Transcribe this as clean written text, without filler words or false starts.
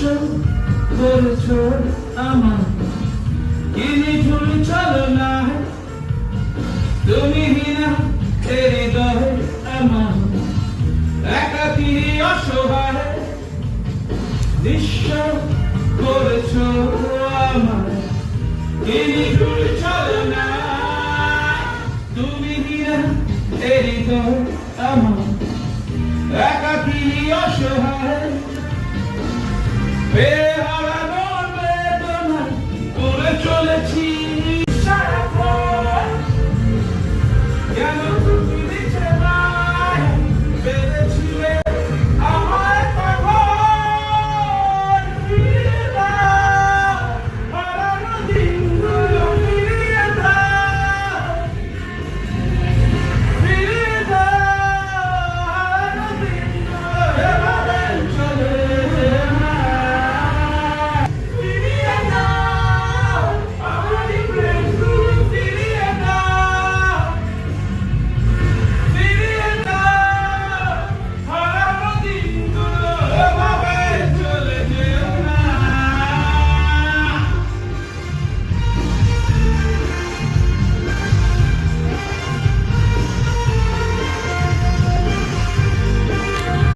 করেছো আমার কি নিঠুর ছলনায় তুমি বিনা হৃদয় আমার একাকী অসহায় নিঃস্ব করেছো আমার কি নিঠুর ছলনায় তুমি বিনা হৃদয় আমার একাকী অসহায়